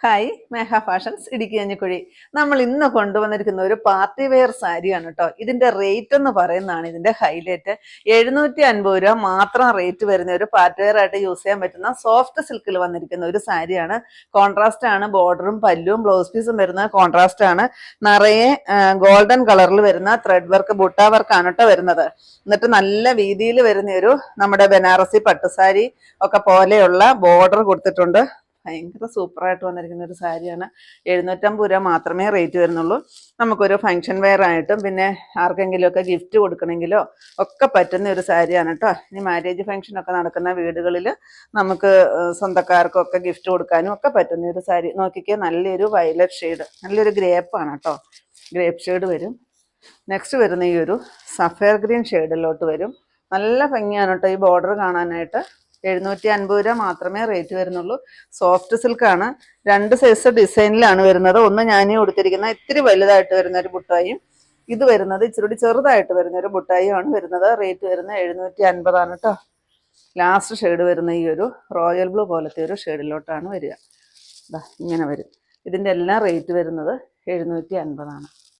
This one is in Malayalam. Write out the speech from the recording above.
ഹായ് മേഘ ഫാഷൻസ് ഇടുക്കി കഞ്ഞിക്കുഴി. നമ്മൾ ഇന്ന് കൊണ്ടുവന്നിരിക്കുന്ന ഒരു പാർട്ടി വെയർ സാരിയാണ് കേട്ടോ. ഇതിന്റെ റേറ്റ് എന്ന് പറയുന്നതാണ് ഇതിന്റെ ഹൈലൈറ്റ്. 750 രൂപ മാത്രം റേറ്റ് വരുന്ന ഒരു പാർട്ടി വെയർ ആയിട്ട് യൂസ് ചെയ്യാൻ പറ്റുന്ന സോഫ്റ്റ് സിൽക്കിൽ വന്നിരിക്കുന്ന ഒരു സാരിയാണ്. കോൺട്രാസ്റ്റ് ആണ്, ബോർഡറും പല്ലുവും ബ്ലൗസ് പീസും വരുന്ന കോൺട്രാസ്റ്റ് ആണ്. നിറയെ ഗോൾഡൻ കളറിൽ വരുന്ന ത്രെഡ് വർക്ക് ബുട്ട വർക്കാണ് കേട്ടോ വരുന്നത്. എന്നിട്ട് നല്ല വീതിയിൽ വരുന്ന ഒരു നമ്മുടെ ബനാറസി പട്ടുസാരി ഒക്കെ പോലെയുള്ള ബോർഡർ കൊടുത്തിട്ടുണ്ട്. ഭയങ്കര സൂപ്പറായിട്ട് വന്നിരിക്കുന്ന ഒരു സാരിയാണ്. 750 രൂപ മാത്രമേ റേറ്റ് വരുന്നുള്ളൂ. നമുക്കൊരു ഫങ്ഷൻ വെയർ ആയിട്ടും പിന്നെ ആർക്കെങ്കിലുമൊക്കെ ഗിഫ്റ്റ് കൊടുക്കണമെങ്കിലോ ഒക്കെ പറ്റുന്ന ഒരു സാരിയാണ് കേട്ടോ. ഇനി മാരേജ് ഫംഗ്ഷനൊക്കെ നടക്കുന്ന വീടുകളിൽ നമുക്ക് സ്വന്തക്കാർക്കൊക്കെ ഗിഫ്റ്റ് കൊടുക്കാനും ഒക്കെ പറ്റുന്ന ഒരു സാരി. നോക്കിക്കേ, നല്ലൊരു വയലറ്റ് ഷെയ്ഡ്, നല്ലൊരു ഗ്രേപ്പാണ് കേട്ടോ. ഗ്രേപ്പ് ഷെയ്ഡ് വരും. നെക്സ്റ്റ് വരുന്ന ഈ ഒരു സഫയർ ഗ്രീൻ ഷെയ്ഡിലോട്ട് വരും. നല്ല ഭംഗിയാണ് കേട്ടോ ഈ ബോർഡർ കാണാനായിട്ട്. 750 രൂപ മാത്രമേ റേറ്റ് വരുന്നുള്ളൂ. സോഫ്റ്റ് സിൽക്കാണ്. 2 സൈസ് ഡിസൈനിലാണ് വരുന്നത്. ഒന്ന് ഞാനീ കൊടുത്തിരിക്കുന്ന ഇത്തിരി വലുതായിട്ട് വരുന്ന ഒരു ബുട്ടായും, ഇത് വരുന്നത് ഇച്ചിരി ചെറുതായിട്ട് വരുന്ന ഒരു ബുട്ടായും ആണ് വരുന്നത്. റേറ്റ് വരുന്നത് 750 ആണ് കേട്ടോ. ലാസ്റ്റ് ഷെയ്ഡ് വരുന്ന ഈ ഒരു റോയൽ ബ്ലൂ പോലത്തെ ഒരു ഷെയ്ഡിലോട്ടാണ് വരിക. ഇങ്ങനെ വരും. ഇതിൻ്റെ എല്ലാം റേറ്റ് വരുന്നത് 750 ആണ്.